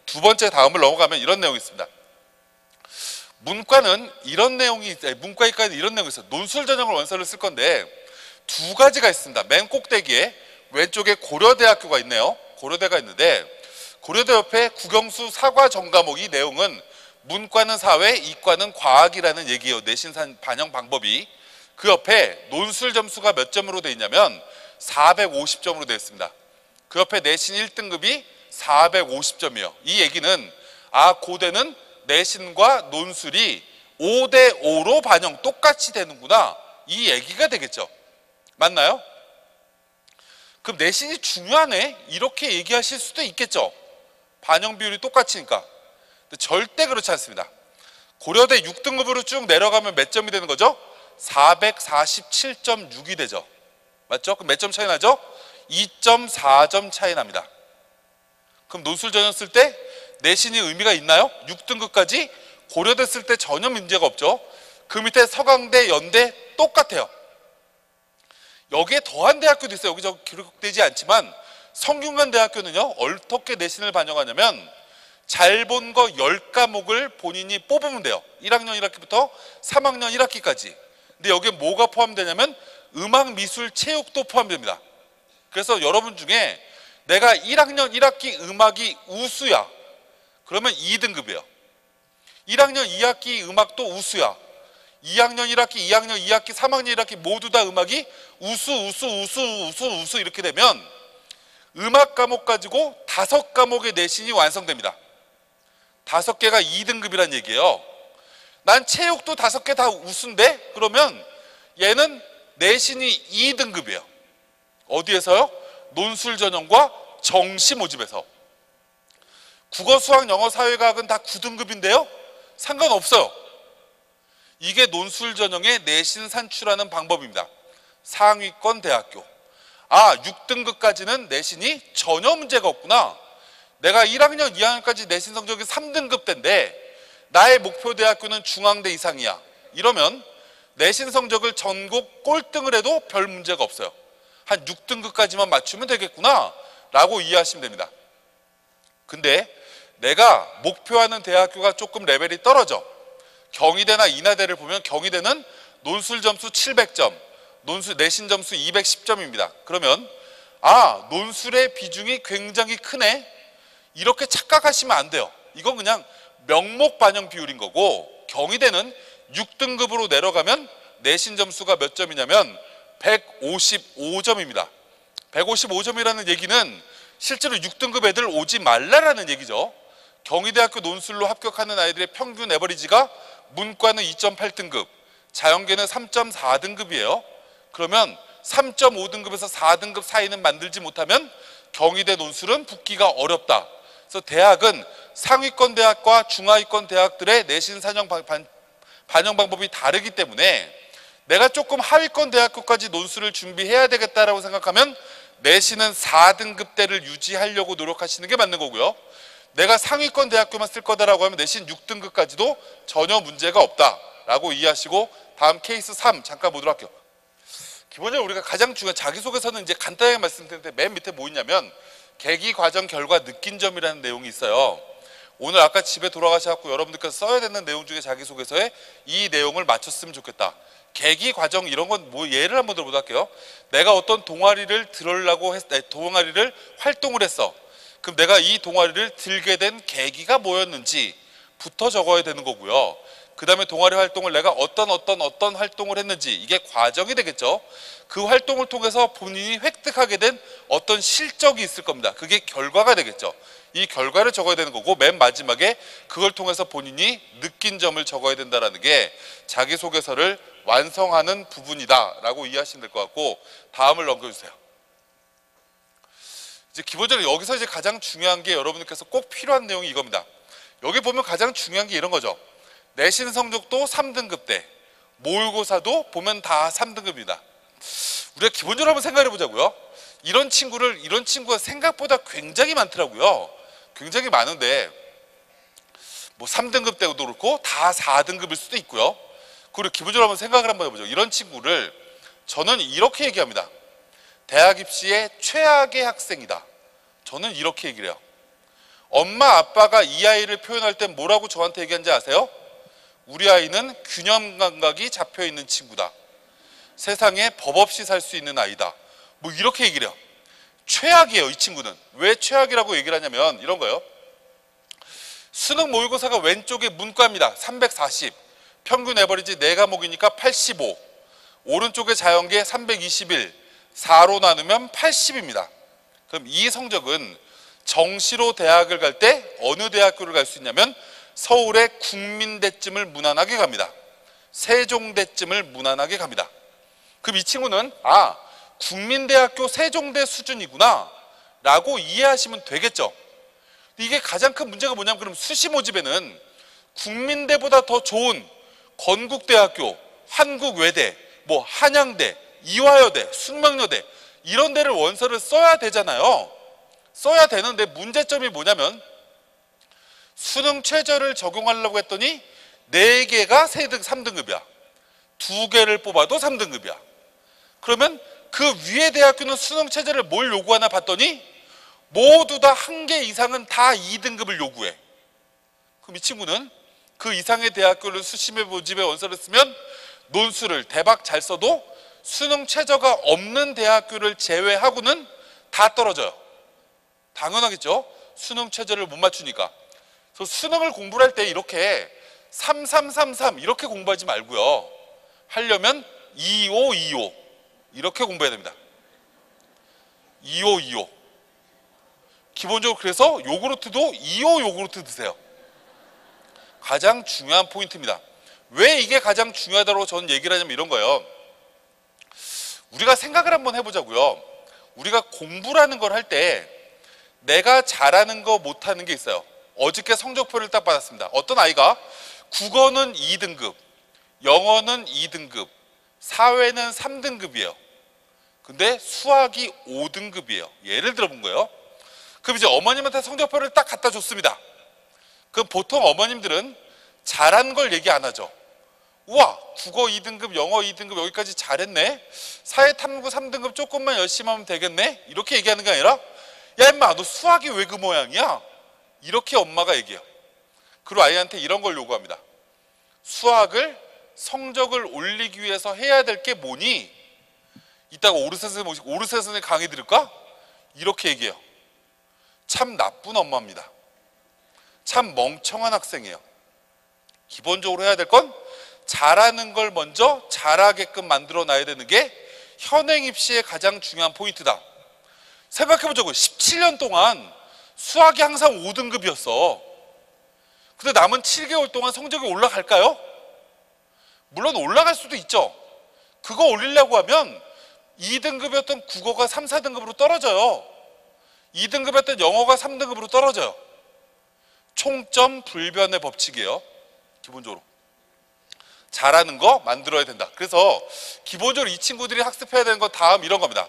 두 번째 다음을 넘어가면 이런 내용이 있습니다. 문과는 이런 내용이, 문과이과는 이런 내용이 있어요. 논술 전형을 원서를 쓸 건데 두 가지가 있습니다. 맨 꼭대기에 왼쪽에 고려대학교가 있네요. 고려대가 있는데 고려대 옆에 국영수 사과 전과목, 이 내용은 문과는 사회, 이과는 과학이라는 얘기예요. 내신 반영 방법이. 그 옆에 논술 점수가 몇 점으로 되어 있냐면 450점으로 되어 있습니다. 그 옆에 내신 1등급이 450점이에요. 이 얘기는 고대는 내신과 논술이 5대 5로 반영 똑같이 되는구나, 이 얘기가 되겠죠. 맞나요? 그럼 내신이 중요하네, 이렇게 얘기하실 수도 있겠죠. 반영 비율이 똑같으니까. 근데 절대 그렇지 않습니다. 고려대 6등급으로 쭉 내려가면 몇 점이 되는 거죠? 447.6이 되죠. 맞죠? 그럼 몇 점 차이 나죠? 2.4점 차이 납니다. 그럼 논술 전형 쓸 때 내신이 의미가 있나요? 6등급까지 고려대 쓸 때 전혀 문제가 없죠. 그 밑에 서강대, 연대 똑같아요. 여기에 더한 대학교도 있어요. 여기 기록되지 않지만 성균관 대학교는요, 어떻게 내신을 반영하냐면 잘 본 거 10과목을 본인이 뽑으면 돼요. 1학년 1학기부터 3학년 1학기까지. 근데 여기에 뭐가 포함되냐면 음악, 미술, 체육도 포함됩니다. 그래서 여러분 중에 내가 1학년 1학기 음악이 우수야, 그러면 2등급이에요. 1학년 2학기 음악도 우수야, 2학년 1학기, 2학년 2학기, 3학년 1학기 모두 다 음악이 우수 이렇게 되면 음악 과목 가지고 5과목의 내신이 완성됩니다. 5개가 2등급이란 얘기예요. 난 체육도 5개 다 우수인데 그러면 얘는 내신이 2등급이에요. 어디에서요? 논술 전형과 정시 모집에서. 국어, 수학, 영어, 사회과학은 다 9등급인데요 상관없어요. 이게 논술 전형의 내신 산출하는 방법입니다. 상위권 대학교. 6등급까지는 내신이 전혀 문제가 없구나. 내가 1학년, 2학년까지 내신 성적이 3등급 대인데 나의 목표 대학교는 중앙대 이상이야, 이러면 내신 성적을 전국 꼴등을 해도 별 문제가 없어요. 한 6등급까지만 맞추면 되겠구나 라고 이해하시면 됩니다. 근데 내가 목표하는 대학교가 조금 레벨이 떨어져. 경희대나 인하대를 보면 경희대는 논술 점수 700점, 내신 점수 210점입니다. 그러면 논술의 비중이 굉장히 크네, 이렇게 착각하시면 안 돼요. 이건 그냥 명목 반영 비율인 거고, 경희대는 6등급으로 내려가면 내신 점수가 몇 점이냐면 155점입니다. 155점이라는 얘기는 실제로 6등급 애들 오지 말라라는 얘기죠. 경희대학교 논술로 합격하는 아이들의 평균 에버리지가 문과는 2.8등급, 자연계는 3.4등급이에요. 그러면 3.5등급에서 4등급 사이는 만들지 못하면 경희대 논술은 붙기가 어렵다. 그래서 대학은 상위권 대학과 중하위권 대학들의 내신 반영 방법이 다르기 때문에 내가 조금 하위권 대학교까지 논술을 준비해야 되겠다라고 생각하면 내신은 4등급대를 유지하려고 노력하시는 게 맞는 거고요. 내가 상위권 대학교만 쓸 거다라고 하면 내신 6등급까지도 전혀 문제가 없다라고 이해하시고, 다음 케이스 3 잠깐 보도록 할게요. 기본적으로 우리가 가장 중요한 자기소개서는 이제 간단하게 말씀드렸는데 맨 밑에 뭐 있냐면 계기, 과정, 결과, 느낀 점이라는 내용이 있어요. 오늘 아까 집에 돌아가셔서 여러분들께서 써야 되는 내용 중에 자기소개서에 이 내용을 맞췄으면 좋겠다. 계기, 과정 이런 건 뭐 예를 한번 들어보도록 할게요. 내가 어떤 동아리를 동아리를 활동을 했어. 그럼 내가 이 동아리를 들게 된 계기가 뭐였는지부터 적어야 되는 거고요. 그 다음에 동아리 활동을 내가 어떤 활동을 했는지, 이게 과정이 되겠죠. 그 활동을 통해서 본인이 획득하게 된 어떤 실적이 있을 겁니다. 그게 결과가 되겠죠. 이 결과를 적어야 되는 거고, 맨 마지막에 그걸 통해서 본인이 느낀 점을 적어야 된다는 게 자기소개서를 완성하는 부분이다 라고 이해하시면 될 것 같고, 다음을 넘겨주세요. 이제 기본적으로 여기서 이제 가장 중요한 게 여러분들께서 꼭 필요한 내용이 이겁니다. 여기 보면 가장 중요한 게 이런 거죠. 내신 성적도 3등급대, 모의고사도 보면 다 3등급입니다. 우리가 기본적으로 한번 생각해 보자고요. 이런 친구가 생각보다 굉장히 많더라고요. 굉장히 많은데 뭐 3등급 때도 그렇고 다 4등급일 수도 있고요. 그리고 기본적으로 한번 생각을 한번 해보죠. 이런 친구를 저는 이렇게 얘기합니다. 대학 입시의 최악의 학생이다. 저는 이렇게 얘기를 해요. 엄마 아빠가 이 아이를 표현할 때 뭐라고 저한테 얘기한지 아세요? 우리 아이는 균형 감각이 잡혀 있는 친구다. 세상에 법 없이 살 수 있는 아이다. 뭐 이렇게 얘기를 해요. 최악이에요, 이 친구는. 왜 최악이라고 얘기를 하냐면 이런 거예요. 수능 모의고사가 왼쪽에 문과입니다. 340. 평균 에버리지 4과목이니까 85. 오른쪽에 자연계 321. 4로 나누면 80입니다. 그럼 이 성적은 정시로 대학을 갈 때 어느 대학교를 갈 수 있냐면 서울의 국민대쯤을 무난하게 갑니다. 세종대쯤을 무난하게 갑니다. 그럼 이 친구는 국민대학교 세종대 수준이구나 라고 이해하시면 되겠죠. 이게 가장 큰 문제가 뭐냐면 그럼 수시 모집에는 국민대보다 더 좋은 건국대학교, 한국외대, 뭐 한양대, 이화여대, 숙명여대 이런 데를 원서를 써야 되잖아요. 써야 되는데 문제점이 뭐냐면 수능 최저를 적용하려고 했더니 4개가 3등급이야. 2개를 뽑아도 3등급이야. 그러면 그 위에 대학교는 수능 최저를 뭘 요구하나 봤더니 모두 다 1개 이상은 다 2등급을 요구해. 그럼 이 친구는 그 이상의 대학교를 수시 모집에 원서를 쓰면 논술을 대박 잘 써도 수능 최저가 없는 대학교를 제외하고는 다 떨어져요. 당연하겠죠. 수능 최저를 못 맞추니까. 그래서 수능을 공부를 할 때 이렇게 3333 이렇게 공부하지 말고요. 하려면 2525 이렇게 공부해야 됩니다. 2525. 기본적으로 그래서 요구르트도 25 요구르트 드세요. 가장 중요한 포인트입니다. 왜 이게 가장 중요하다고 저는 얘기를 하냐면 이런 거예요. 우리가 생각을 한번 해보자고요. 우리가 공부라는 걸 할 때 내가 잘하는 거 못하는 게 있어요. 어저께 성적표를 딱 받았습니다. 어떤 아이가 국어는 2등급, 영어는 2등급, 사회는 3등급이에요. 근데 수학이 5등급이에요. 예를 들어본 거예요. 그럼 이제 어머님한테 성적표를 딱 갖다 줬습니다. 그럼 보통 어머님들은 잘한 걸 얘기 안 하죠. 우와, 국어 2등급, 영어 2등급 여기까지 잘했네. 사회 탐구 3등급 조금만 열심히 하면 되겠네. 이렇게 얘기하는 게 아니라 야 임마 너 수학이 왜 그 모양이야? 이렇게 엄마가 얘기해요. 그리고 아이한테 이런 걸 요구합니다. 수학을 성적을 올리기 위해서 해야 될 게 뭐니? 이따가 오르세 선생님 오시고 오르세 선생님 강의 들을까? 이렇게 얘기해요. 참 나쁜 엄마입니다. 참 멍청한 학생이에요. 기본적으로 해야 될 건 잘하는 걸 먼저 잘하게끔 만들어 놔야 되는 게 현행 입시의 가장 중요한 포인트다. 생각해보자고요. 17년 동안 수학이 항상 5등급이었어. 근데 남은 7개월 동안 성적이 올라갈까요? 물론 올라갈 수도 있죠. 그거 올리려고 하면 2등급이었던 국어가 3, 4등급으로 떨어져요. 2등급이었던 영어가 3등급으로 떨어져요. 총점 불변의 법칙이에요. 기본적으로 잘하는 거 만들어야 된다. 그래서 기본적으로 이 친구들이 학습해야 되는 건 다음 이런 겁니다.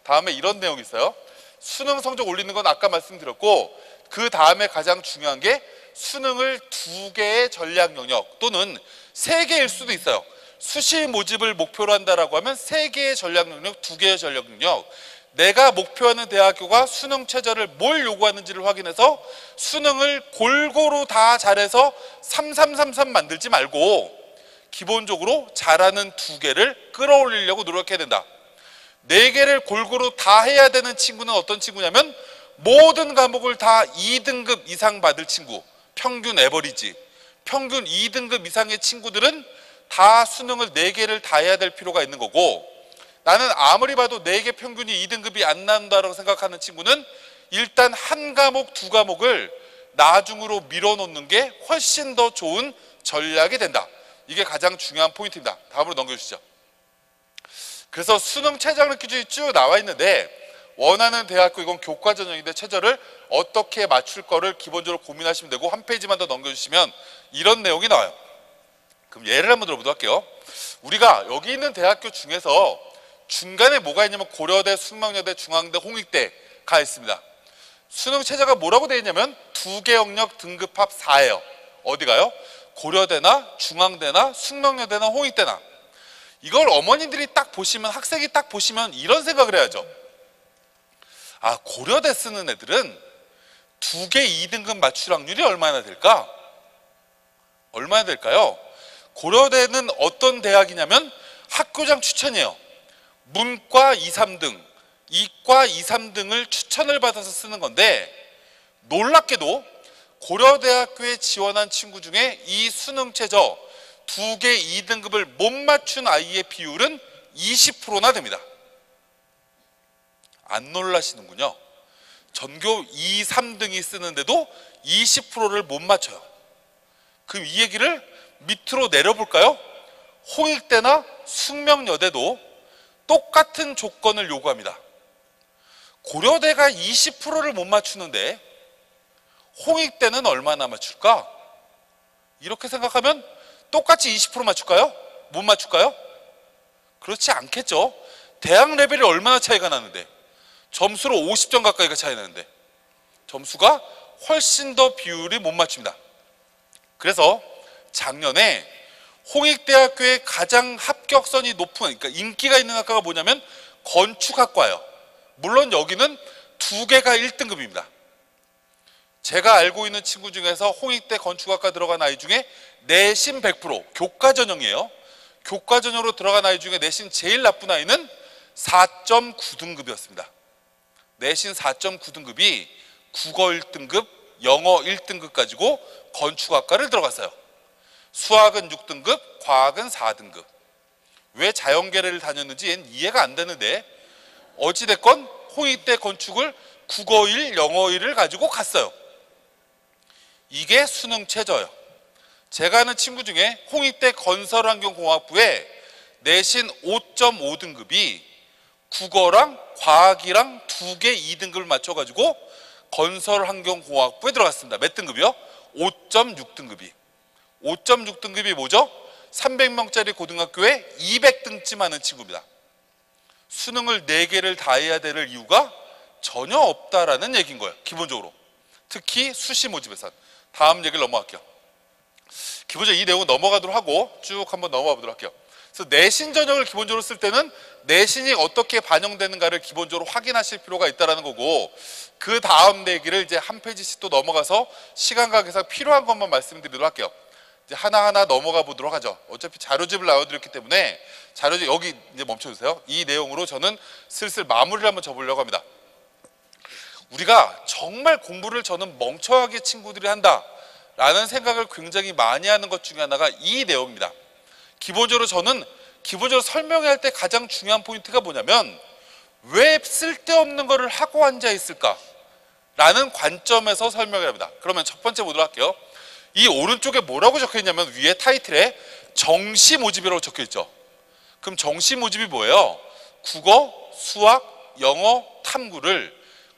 다음에 이런 내용이 있어요. 수능 성적 올리는 건 아까 말씀드렸고 그 다음에 가장 중요한 게 수능을 2개의 전략 영역 또는 3개일 수도 있어요. 수시 모집을 목표로 한다라고 하면 3개의 전략 영역, 2개의 전략 영역. 내가 목표하는 대학교가 수능 최저를 뭘 요구하는지를 확인해서 수능을 골고루 다 잘해서 3333 만들지 말고 기본적으로 잘하는 2개를 끌어올리려고 노력해야 된다. 4개를 골고루 다 해야 되는 친구는 어떤 친구냐면 모든 과목을 다 2등급 이상 받을 친구, 평균 에버리지, 평균 2등급 이상의 친구들은 다 수능을 4개를 다 해야 될 필요가 있는 거고, 나는 아무리 봐도 4개 평균이 2등급이 안 나온다고 생각하는 친구는 일단 한 과목, 2과목을 나중으로 밀어놓는 게 훨씬 더 좋은 전략이 된다. 이게 가장 중요한 포인트입니다. 다음으로 넘겨주시죠. 그래서 수능 최저학력 기준이 쭉 나와 있는데 원하는 대학교, 이건 교과 전형인데 최저를 어떻게 맞출 거를 기본적으로 고민하시면 되고, 한 페이지만 더 넘겨주시면 이런 내용이 나와요. 그럼 예를 한번 들어보도록 할게요. 우리가 여기 있는 대학교 중에서 중간에 뭐가 있냐면 고려대, 숙명여대, 중앙대, 홍익대가 있습니다. 수능 최저가 뭐라고 되어 있냐면 2개 영역 등급합 4예요. 어디가요? 고려대나 중앙대나 숙명여대나 홍익대나. 이걸 어머님들이 딱 보시면, 학생이 딱 보시면 이런 생각을 해야죠. 아, 고려대 쓰는 애들은 두 개 2등급 맞출 확률이 얼마나 될까? 얼마나 될까요? 고려대는 어떤 대학이냐면 학교장 추천이에요. 문과 2, 3등, 이과 2, 3등을 추천을 받아서 쓰는 건데, 놀랍게도 고려대학교에 지원한 친구 중에 이 수능 최저 두 개 2등급을 못 맞춘 아이의 비율은 20%나 됩니다. 안 놀라시는군요. 전교 2, 3등이 쓰는데도 20%를 못 맞춰요. 그럼 이 얘기를 밑으로 내려볼까요? 홍익대나 숙명여대도 똑같은 조건을 요구합니다. 고려대가 20%를 못 맞추는데 홍익대는 얼마나 맞출까? 이렇게 생각하면 똑같이 20% 맞출까요? 못 맞출까요? 그렇지 않겠죠. 대학 레벨이 얼마나 차이가 나는데, 점수로 50점 가까이가 차이 나는데 점수가 훨씬 더 비율이 못 맞춥니다. 그래서 작년에 홍익대학교의 가장 합격선이 높은, 그러니까 인기가 있는 학과가 뭐냐면 건축학과예요. 물론 여기는 두 개가 1등급입니다. 제가 알고 있는 친구 중에서 홍익대 건축학과 들어간 아이 중에 내신 100%, 교과 전형이에요. 교과 전형으로 들어간 아이 중에 내신 제일 나쁜 아이는 4.9등급이었습니다. 내신 4.9등급이 국어 1등급, 영어 1등급 가지고 건축학과를 들어갔어요. 수학은 6등급, 과학은 4등급. 왜 자연계를 다녔는지 얘는 이해가 안 되는데, 어찌됐건 홍익대 건축을 국어 1, 영어 1을 가지고 갔어요. 이게 수능 최저예요. 제가 아는 친구 중에 홍익대 건설환경공학부에 내신 5.5등급이 국어랑 과학이랑 두 개 2등급을 맞춰가지고 건설환경공학부에 들어갔습니다. 몇 등급이요? 5.6등급이. 5.6등급이 뭐죠? 300명짜리 고등학교에 200등쯤 하는 친구입니다. 수능을 4개를 다 해야 될 이유가 전혀 없다라는 얘기인 거예요. 기본적으로. 특히 수시 모집에선. 다음 얘기를 넘어갈게요. 기본적으로 이 내용은 넘어가도록 하고 쭉 한번 넘어가 보도록 할게요. 그래서 내신 전형을 기본적으로 쓸 때는 내신이 어떻게 반영되는가를 기본적으로 확인하실 필요가 있다는 거고, 그 다음 얘기를 이제 한 페이지씩 또 넘어가서 시간 관계상 필요한 것만 말씀드리도록 할게요. 이제 하나하나 넘어가 보도록 하죠. 어차피 자료집을 나와드렸기 때문에 자료집 여기 이제 멈춰주세요. 이 내용으로 저는 슬슬 마무리를 한번 접으려고 합니다. 우리가 정말 공부를 저는 멍청하게 친구들이 한다라는 생각을 굉장히 많이 하는 것 중에 하나가 이 내용입니다. 기본적으로 저는 설명해야 할 때 가장 중요한 포인트가 뭐냐면, 왜 쓸데없는 거를 하고 앉아 있을까? 라는 관점에서 설명을 합니다. 그러면 첫 번째 보도록 할게요. 이 오른쪽에 뭐라고 적혀 있냐면, 위에 타이틀에 정시 모집이라고 적혀 있죠. 그럼 정시 모집이 뭐예요? 국어, 수학, 영어, 탐구를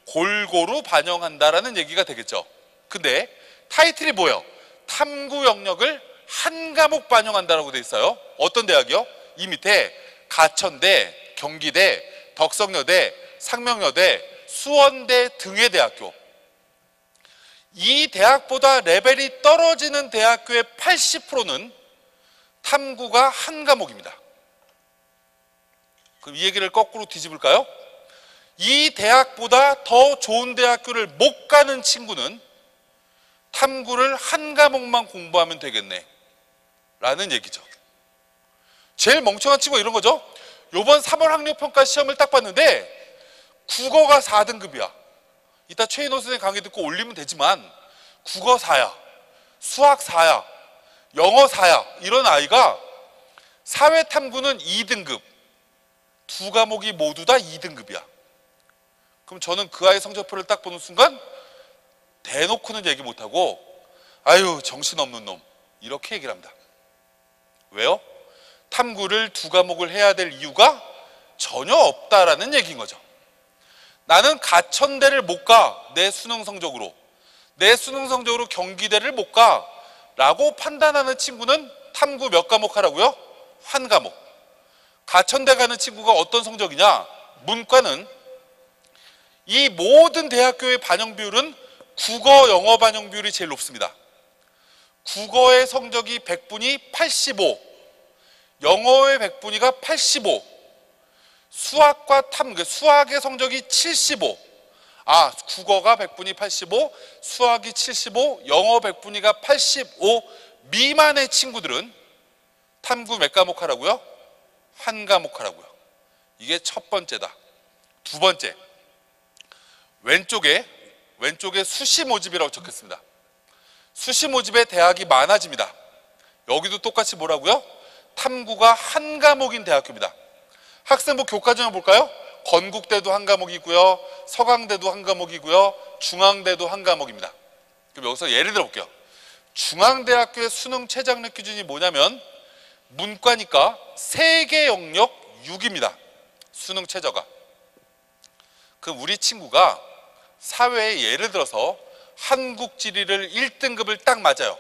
골고루 반영한다라는 얘기가 되겠죠. 근데 타이틀이 뭐예요? 탐구 영역을 한 과목 반영한다라고 돼 있어요. 어떤 대학이요? 이 밑에 가천대, 경기대, 덕성여대, 상명여대, 수원대 등의 대학교. 이 대학보다 레벨이 떨어지는 대학교의 80%는 탐구가 한 과목입니다. 그럼 이 얘기를 거꾸로 뒤집을까요? 이 대학보다 더 좋은 대학교를 못 가는 친구는 탐구를 한 과목만 공부하면 되겠네 라는 얘기죠. 제일 멍청한 친구가 이런 거죠. 요번 3월 학력평가 시험을 딱 봤는데 국어가 4등급이야. 이따 최인호 선생님 강의 듣고 올리면 되지만 국어 4야, 수학 4야, 영어 4야 이런 아이가 사회탐구는 2등급, 두 과목이 모두 다 2등급이야. 그럼 저는 그 아이 성적표를 딱 보는 순간 대놓고는 얘기 못하고 아유 정신없는 놈 이렇게 얘기를 합니다. 왜요? 탐구를 두 과목을 해야 될 이유가 전혀 없다라는 얘기인 거죠. 나는 가천대를 못 가, 내 수능 성적으로. 내 수능 성적으로 경기대를 못 가 라고 판단하는 친구는 탐구 몇 과목 하라고요? 한 과목. 가천대 가는 친구가 어떤 성적이냐? 문과는 이 모든 대학교의 반영 비율은 국어, 영어 반영 비율이 제일 높습니다. 국어의 성적이 100분이 85, 영어의 100분위가 85, 수학과 수학의 성적이 75. 국어가 100분위 85, 수학이 75, 영어 100분위가 85 미만의 친구들은 탐구 몇 과목 하라고요? 한 과목 하라고요. 이게 첫 번째다. 두 번째, 왼쪽에 수시 모집이라고 적혔습니다. 수시 모집에 대학이 많아집니다. 여기도 똑같이 뭐라고요? 탐구가 한 과목인 대학교입니다. 학생부 교과전을 볼까요? 건국대도 한 과목이고요, 서강대도 한 과목이고요, 중앙대도 한 과목입니다. 그럼 여기서 예를 들어 볼게요. 중앙대학교의 수능 최저학력 기준이 뭐냐면 문과니까 세계 영역 6입니다. 수능 최저가. 그럼 우리 친구가 사회에 예를 들어서 한국 지리를 1등급을 딱 맞아요.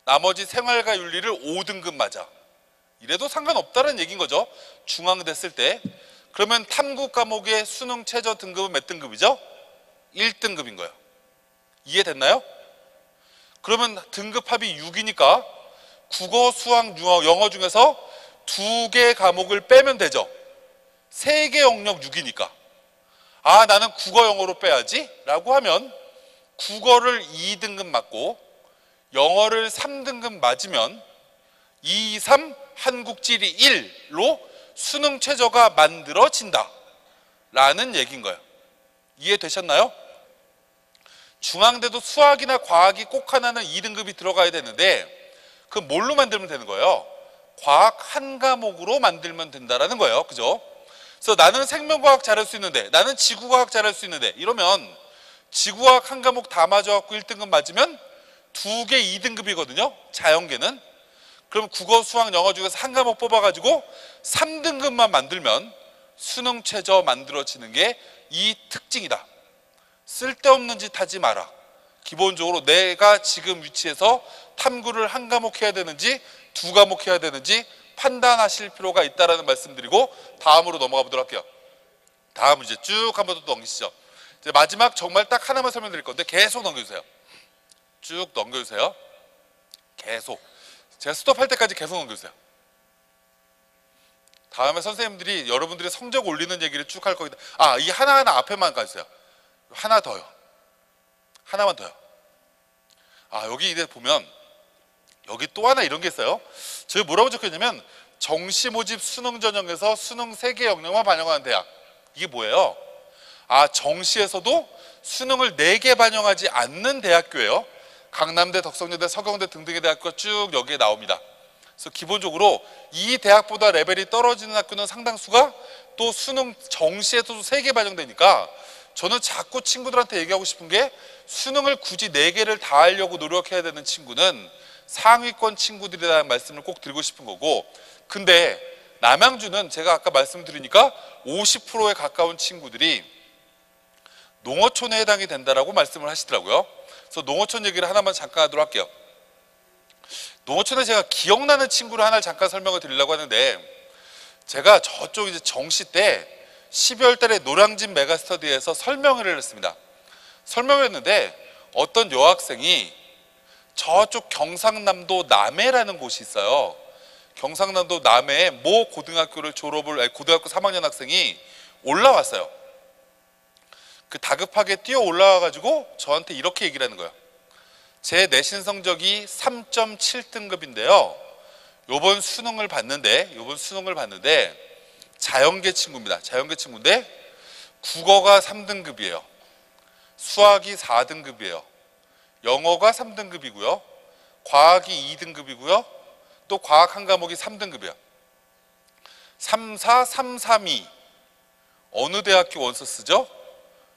나머지 생활과 윤리를 5등급 맞아. 이래도 상관없다는 얘기인 거죠. 중앙대 쓸 때. 그러면 탐구 과목의 수능 최저 등급은 몇 등급이죠? 1등급인 거예요. 이해됐나요? 그러면 등급합이 6이니까 국어, 수학, 영어 중에서 2개 과목을 빼면 되죠. 세계 영역 6이니까. 나는 국어, 영어로 빼야지 라고 하면 국어를 2등급 맞고 영어를 3등급 맞으면 2, 3, 한국지리 1로 수능 최저가 만들어진다 라는 얘기인 거예요. 이해되셨나요? 중앙대도 수학이나 과학이 꼭 하나는 2등급이 들어가야 되는데 그럼 뭘로 만들면 되는 거예요? 과학 한 과목으로 만들면 된다라는 거예요. 그죠? 그래서 나는 생명과학 잘할 수 있는데 나는 지구과학 잘할 수 있는데 이러면 지구과학 한 과목 다 맞아갖고 1등급 맞으면 2개 2등급이거든요. 자연계는. 그럼 국어, 수학, 영어 중에서 한 과목 뽑아가지고 3등급만 만들면 수능 최저 만들어지는 게 이 특징이다. 쓸데없는 짓 하지 마라. 기본적으로 내가 지금 위치에서 탐구를 한 과목 해야 되는지 2과목 해야 되는지 판단하실 필요가 있다는 말씀드리고 다음으로 넘어가 보도록 할게요. 다음 문제 쭉 한번 더 넘기시죠. 이제 마지막 정말 딱 하나만 설명드릴 건데 계속 넘겨주세요. 쭉 넘겨주세요. 계속. 제가 스톱할 때까지 계속 넘겨주세요. 다음에 선생님들이 여러분들이 성적 올리는 얘기를 쭉 할 거기 때문에 이 하나하나 앞에만 가주세요. 하나 더요. 하나만 더요. 여기 이제 보면 여기 또 하나 이런 게 있어요. 저기 뭐라고 적혀있냐면 정시 모집 수능 전형에서 수능 3개 영역만 반영하는 대학. 이게 뭐예요? 정시에서도 수능을 4개 반영하지 않는 대학교예요. 강남대, 덕성여대, 서경대 등등의 대학교가 쭉 여기에 나옵니다. 그래서 기본적으로 이 대학보다 레벨이 떨어지는 학교는 상당수가 또 수능 정시에서도 3개 반영되니까 저는 자꾸 친구들한테 얘기하고 싶은 게 수능을 굳이 4개를 다 하려고 노력해야 되는 친구는 상위권 친구들이라는 말씀을 꼭 드리고 싶은 거고, 근데 남양주는 제가 아까 말씀드리니까 50%에 가까운 친구들이 농어촌에 해당이 된다라고 말씀을 하시더라고요. 그래서 농어촌 얘기를 하나만 잠깐 하도록 할게요. 농어촌에 제가 기억나는 친구를 하나 잠깐 설명을 드리려고 하는데, 제가 저쪽 이제 정시 때 12월 달에 노량진 메가스터디에서 설명회를 했습니다. 설명을 했는데 어떤 여학생이 저쪽 경상남도 남해라는 곳이 있어요. 경상남도 남해의 모 고등학교를 고등학교 3학년 학생이 올라왔어요. 다급하게 뛰어 올라와가지고 저한테 이렇게 얘기를 하는 거예요. 제 내신 성적이 3.7등급인데요. 요번 수능을 봤는데 자연계 친구입니다. 자연계 친구인데 국어가 3등급이에요. 수학이 4등급이에요. 영어가 3등급이고요. 과학이 2등급이고요. 또 과학 한 과목이 3등급이에요. 3, 4, 3, 3, 2 어느 대학교 원서 쓰죠?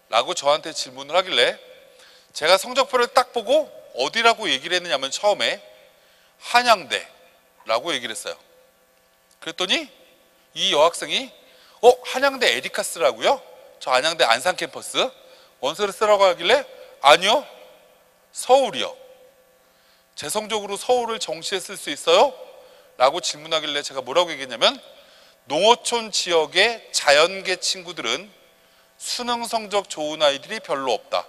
라고 저한테 질문을 하길래 제가 성적표를 딱 보고 어디라고 얘기를 했느냐면 처음에 한양대라고 얘기를 했어요. 그랬더니 이 여학생이 한양대 에리카스라고요? 저 한양대 안산 캠퍼스 원서를 쓰라고 하길래 아니요, 서울이요. 제 성적으로 서울을 정시에 쓸 수 있어요? 라고 질문하길래 제가 뭐라고 얘기했냐면 농어촌 지역의 자연계 친구들은 수능 성적 좋은 아이들이 별로 없다.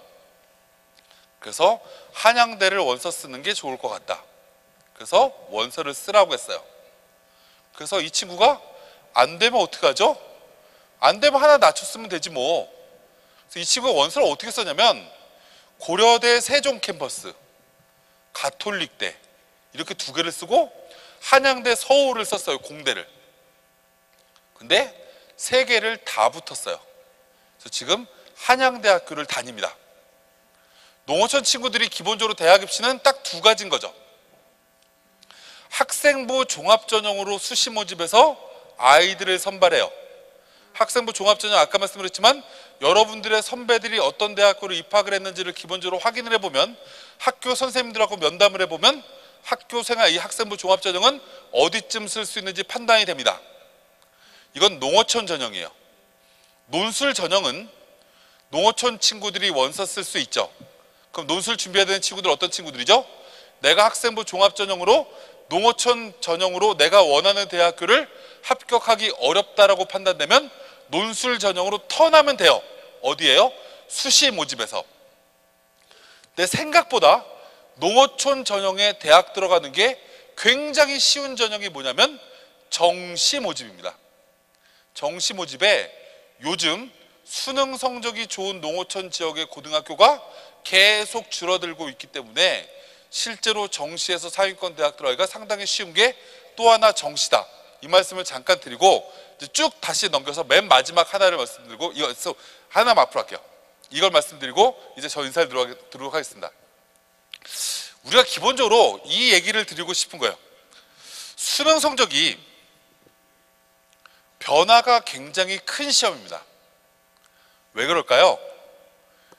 그래서 한양대를 원서 쓰는 게 좋을 것 같다. 그래서 원서를 쓰라고 했어요. 그래서 이 친구가 안 되면 어떡하죠? 안 되면 하나 낮췄으면 되지 뭐. 그래서 이 친구가 원서를 어떻게 썼냐면 고려대 세종 캠퍼스, 가톨릭대 이렇게 두 개를 쓰고 한양대 서울을 썼어요. 공대를. 근데 세 개를 다 붙었어요. 그래서 지금 한양대학교를 다닙니다. 농어촌 친구들이 기본적으로 대학 입시는 딱 두 가지인 거죠. 학생부 종합전형으로 수시 모집해서 아이들을 선발해요. 학생부 종합전형 아까 말씀드렸지만 여러분들의 선배들이 어떤 대학교로 입학을 했는지를 기본적으로 확인을 해보면, 학교 선생님들하고 면담을 해보면 학교 생활, 이 학생부 종합전형은 어디쯤 쓸 수 있는지 판단이 됩니다. 이건 농어촌 전형이에요. 논술 전형은 농어촌 친구들이 원서 쓸 수 있죠. 그럼 논술 준비해야 되는 친구들 어떤 친구들이죠? 내가 학생부 종합전형으로 농어촌 전형으로 내가 원하는 대학교를 합격하기 어렵다라고 판단되면 논술 전형으로 턴하면 돼요. 어디에요? 수시 모집에서. 근데 생각보다 농어촌 전형에 대학 들어가는 게 굉장히 쉬운 전형이 뭐냐면 정시 모집입니다. 정시 모집에 요즘 수능 성적이 좋은 농어촌 지역의 고등학교가 계속 줄어들고 있기 때문에 실제로 정시에서 상위권 대학 들어가기가 상당히 쉬운 게 또 하나 정시다. 이 말씀을 잠깐 드리고 이제 쭉 다시 넘겨서 맨 마지막 하나를 말씀드리고, 이거 하나만 앞으로 할게요. 이걸 말씀드리고 이제 저 인사를 드리도록 하겠습니다. 우리가 기본적으로 이 얘기를 드리고 싶은 거예요. 수능 성적이 변화가 굉장히 큰 시험입니다. 왜 그럴까요?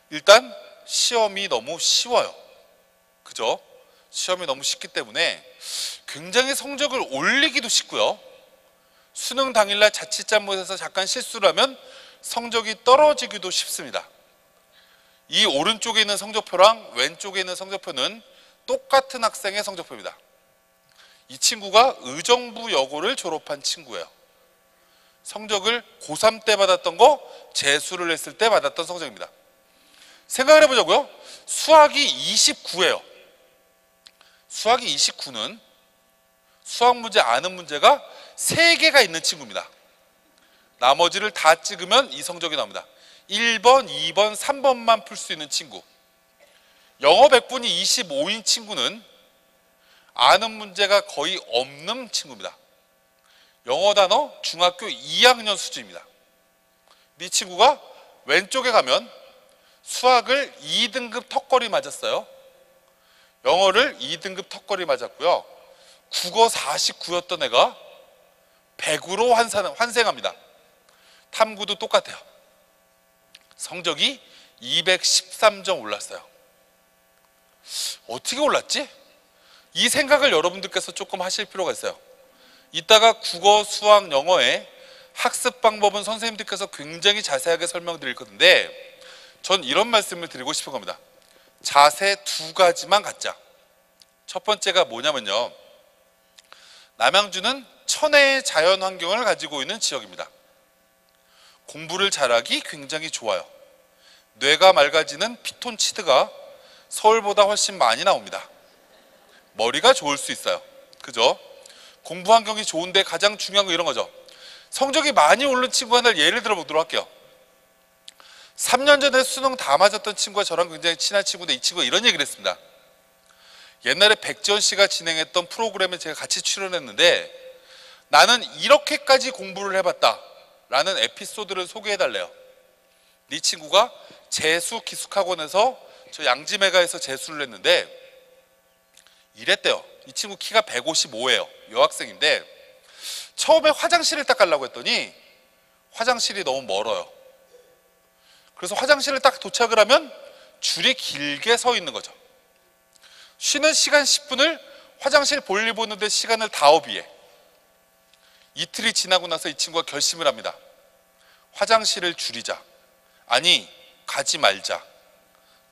일단 시험이 너무 쉬워요. 그죠? 시험이 너무 쉽기 때문에 굉장히 성적을 올리기도 쉽고요. 수능 당일날 자칫 잘못해서 잠깐 실수를 하면 성적이 떨어지기도 쉽습니다. 이 오른쪽에 있는 성적표랑 왼쪽에 있는 성적표는 똑같은 학생의 성적표입니다. 이 친구가 의정부 여고를 졸업한 친구예요. 성적을 고3 때 받았던 거 재수를 했을 때 받았던 성적입니다. 생각을 해보자고요. 수학이 29예요. 수학이 29는 수학 문제 아는 문제가 3개가 있는 친구입니다. 나머지를 다 찍으면 이 성적이 나옵니다. 1번, 2번, 3번만 풀 수 있는 친구. 영어 100분이 25인 친구는 아는 문제가 거의 없는 친구입니다. 영어 단어 중학교 2학년 수준입니다. 이 친구가 왼쪽에 가면 수학을 2등급 턱걸이 맞았어요. 영어를 2등급 턱걸이 맞았고요. 국어 49였던 애가 100으로 환생합니다. 탐구도 똑같아요. 성적이 213점 올랐어요. 어떻게 올랐지? 이 생각을 여러분들께서 조금 하실 필요가 있어요. 이따가 국어, 수학, 영어의 학습 방법은 선생님들께서 굉장히 자세하게 설명드릴 건데 전 이런 말씀을 드리고 싶은 겁니다. 자세 2가지만 갖자. 첫 번째가 뭐냐면요. 남양주는 천혜의 자연 환경을 가지고 있는 지역입니다. 공부를 잘하기 굉장히 좋아요. 뇌가 맑아지는 피톤치드가 서울보다 훨씬 많이 나옵니다. 머리가 좋을 수 있어요. 그죠? 공부 환경이 좋은데 가장 중요한 건 이런 거죠. 성적이 많이 오른 친구 하나를 예를 들어 보도록 할게요. 3년 전에 수능 다 맞았던 친구가 저랑 굉장히 친한 친구인데 이 친구가 이런 얘기를 했습니다. 옛날에 백지원 씨가 진행했던 프로그램에 제가 같이 출연했는데 나는 이렇게까지 공부를 해봤다 라는 에피소드를 소개해달래요. 이 친구가 재수 기숙학원에서 저 양지메가에서 재수를 했는데 이랬대요. 이 친구 키가 155예요. 여학생인데 처음에 화장실을 딱 가려고 했더니 화장실이 너무 멀어요. 그래서 화장실을 딱 도착을 하면 줄이 길게 서 있는 거죠. 쉬는 시간 10분을 화장실 볼일 보는데 시간을 다 허비해. 이틀이 지나고 나서 이 친구가 결심을 합니다. 화장실을 줄이자. 아니, 가지 말자.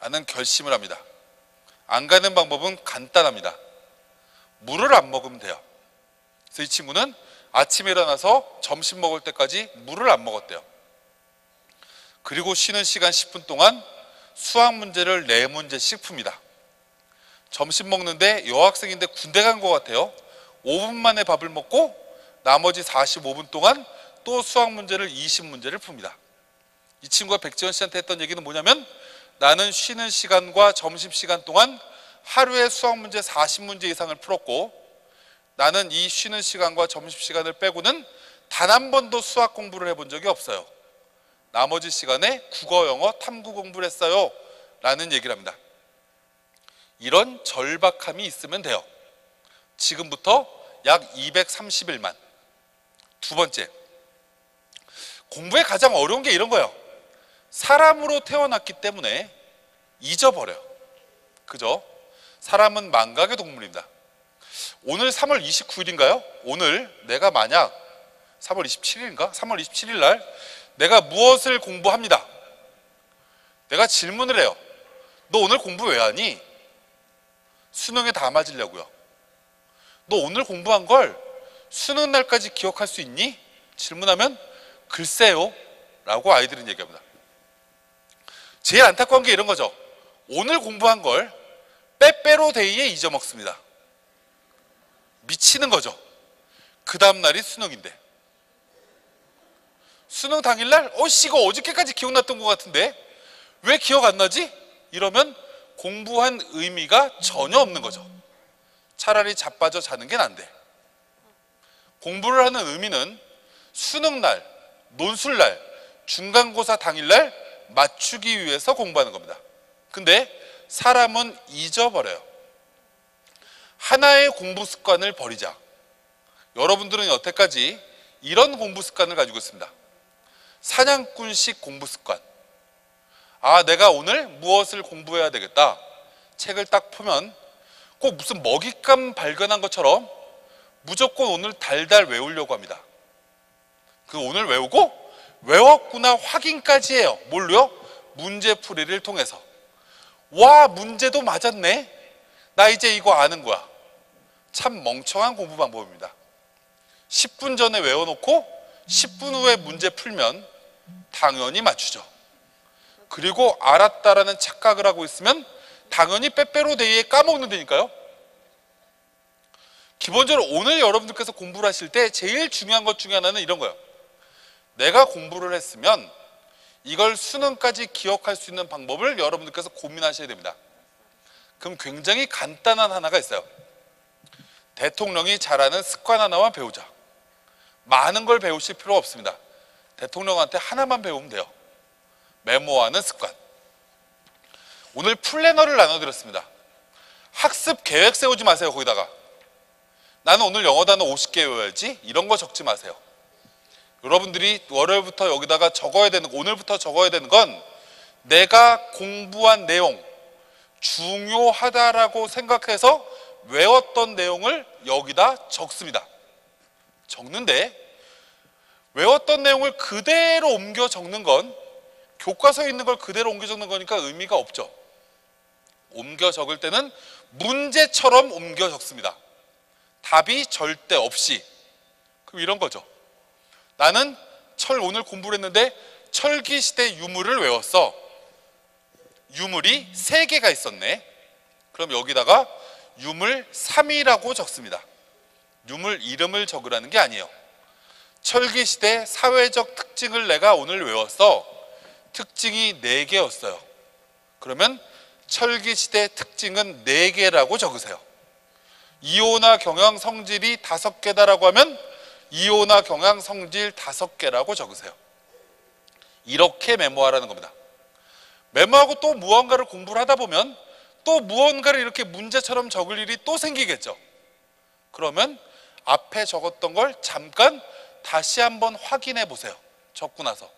라는 결심을 합니다. 안 가는 방법은 간단합니다. 물을 안 먹으면 돼요. 그래서 이 친구는 아침에 일어나서 점심 먹을 때까지 물을 안 먹었대요. 그리고 쉬는 시간 10분 동안 수학 문제를 4문제씩 풉니다. 점심 먹는데 여학생인데 군대 간 것 같아요. 5분 만에 밥을 먹고 나머지 45분 동안 또 수학 문제를 20문제를 풉니다. 이 친구가 백지원 씨한테 했던 얘기는 뭐냐면, 나는 쉬는 시간과 점심시간 동안 하루에 수학 문제 40문제 이상을 풀었고, 나는 이 쉬는 시간과 점심시간을 빼고는 단 한 번도 수학 공부를 해본 적이 없어요. 나머지 시간에 국어, 영어, 탐구 공부를 했어요 라는 얘기를 합니다. 이런 절박함이 있으면 돼요. 지금부터 약 230일만. 두 번째, 공부에 가장 어려운 게 이런 거예요. 사람으로 태어났기 때문에 잊어버려요. 그죠? 사람은 망각의 동물입니다. 오늘 3월 29일인가요? 오늘 내가 만약 3월 27일인가? 3월 27일 날 내가 무엇을 공부합니다. 내가 질문을 해요. 너 오늘 공부 왜 하니? 수능에 다 맞으려고요. 너 오늘 공부한 걸 수능 날까지 기억할 수 있니? 질문하면 글쎄요 라고 아이들은 얘기합니다. 제일 안타까운 게 이런 거죠. 오늘 공부한 걸 빼빼로 데이에 잊어먹습니다. 미치는 거죠. 그 다음 날이 수능인데, 수능 당일날 이거 어저께까지 기억났던 것 같은데 왜 기억 안 나지? 이러면 공부한 의미가 전혀 없는 거죠. 차라리 자빠져 자는 게 난데. 공부를 하는 의미는 수능날, 논술날, 중간고사 당일날 맞추기 위해서 공부하는 겁니다. 근데 사람은 잊어버려요. 하나의 공부 습관을 버리자. 여러분들은 여태까지 이런 공부 습관을 가지고 있습니다. 사냥꾼식 공부 습관. 내가 오늘 무엇을 공부해야 되겠다. 책을 딱 펴면 꼭 무슨 먹잇감 발견한 것처럼 무조건 오늘 달달 외우려고 합니다. 그 오늘 외우고 외웠구나 확인까지 해요. 뭘로요? 문제풀이를 통해서. 와, 문제도 맞았네. 나 이제 이거 아는 거야. 참 멍청한 공부 방법입니다. 10분 전에 외워놓고 10분 후에 문제 풀면 당연히 맞추죠. 그리고 알았다라는 착각을 하고 있으면 당연히 빼빼로 데이에 까먹는다니까요. 기본적으로 오늘 여러분들께서 공부를 하실 때 제일 중요한 것 중에 하나는 이런 거예요. 내가 공부를 했으면 이걸 수능까지 기억할 수 있는 방법을 여러분들께서 고민하셔야 됩니다. 그럼 굉장히 간단한 하나가 있어요. 대통령이 잘하는 습관 하나만 배우자. 많은 걸 배우실 필요 없습니다. 대통령한테 하나만 배우면 돼요. 메모하는 습관. 오늘 플래너를 나눠드렸습니다. 학습 계획 세우지 마세요. 거기다가 나는 오늘 영어 단어 50개 외워야지 이런 거 적지 마세요. 여러분들이 월요일부터 여기다가 적어야 되는, 오늘부터 적어야 되는 건 내가 공부한 내용, 중요하다라고 생각해서 외웠던 내용을 여기다 적습니다. 적는데 외웠던 내용을 그대로 옮겨 적는 건 교과서에 있는 걸 그대로 옮겨 적는 거니까 의미가 없죠. 옮겨 적을 때는 문제처럼 옮겨 적습니다. 답이 절대 없이. 그럼 이런 거죠. 나는 오늘 공부를 했는데 철기시대 유물을 외웠어. 유물이 3개가 있었네. 그럼 여기다가 유물 3이라고 적습니다. 유물 이름을 적으라는 게 아니에요. 철기시대 사회적 특징을 내가 오늘 외웠어. 특징이 4개였어요. 그러면 철기시대 특징은 4개라고 적으세요. 이오나 경향 성질이 5개다라고 하면 이오나 경향 성질 5개라고 적으세요. 이렇게 메모하라는 겁니다. 메모하고 또 무언가를 공부를 하다 보면 또 무언가를 이렇게 문제처럼 적을 일이 또 생기겠죠. 그러면 앞에 적었던 걸 잠깐 다시 한번 확인해 보세요. 적고 나서.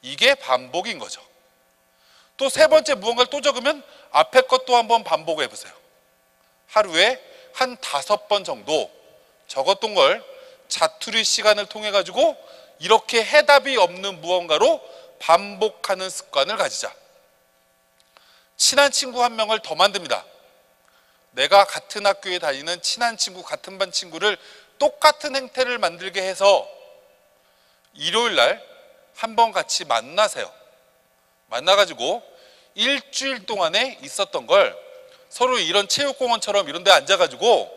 이게 반복인 거죠. 또 3번째 무언가를 또 적으면 앞에 것도 한번 반복해 보세요. 하루에 한 5번 정도 적었던 걸 자투리 시간을 통해 가지고 이렇게 해답이 없는 무언가로 반복하는 습관을 가지자. 친한 친구 한 명을 더 만듭니다. 내가 같은 학교에 다니는 친한 친구, 같은 반 친구를 똑같은 행태를 만들게 해서 일요일 날 한번 같이 만나세요. 만나가지고 일주일 동안에 있었던 걸 서로 이런 체육공원처럼 이런 데 앉아가지고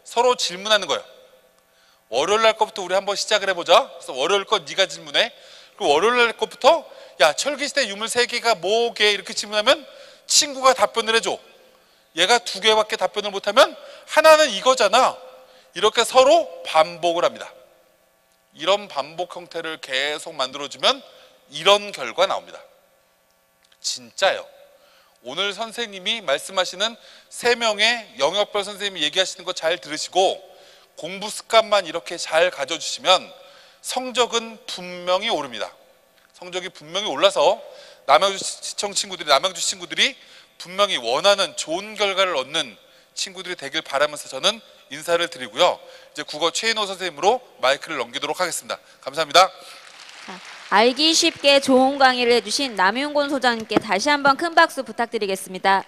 서로 질문하는 거예요. 월요일 날 것부터 우리 한번 시작을 해보자. 그래서 월요일 것 네가 질문해. 그리고 월요일 날 것부터 야, 철기시대 유물 3개가 뭐게? 이렇게 질문하면 친구가 답변을 해줘. 얘가 2개밖에 답변을 못하면 하나는 이거잖아. 이렇게 서로 반복을 합니다. 이런 반복 형태를 계속 만들어주면 이런 결과 나옵니다. 진짜요. 오늘 선생님이 말씀하시는 3명의 영역별 선생님이 얘기하시는 거 잘 들으시고 공부 습관만 이렇게 잘 가져주시면 성적은 분명히 오릅니다. 성적이 분명히 올라서 남양주시청 친구들이, 남양주 친구들이 분명히 원하는 좋은 결과를 얻는 친구들이 되길 바라면서 저는 인사를 드리고요. 이제 국어 최인호 선생님으로 마이크를 넘기도록 하겠습니다. 감사합니다. 알기 쉽게 좋은 강의를 해주신 남윤곤 소장님께 다시 한번 큰 박수 부탁드리겠습니다.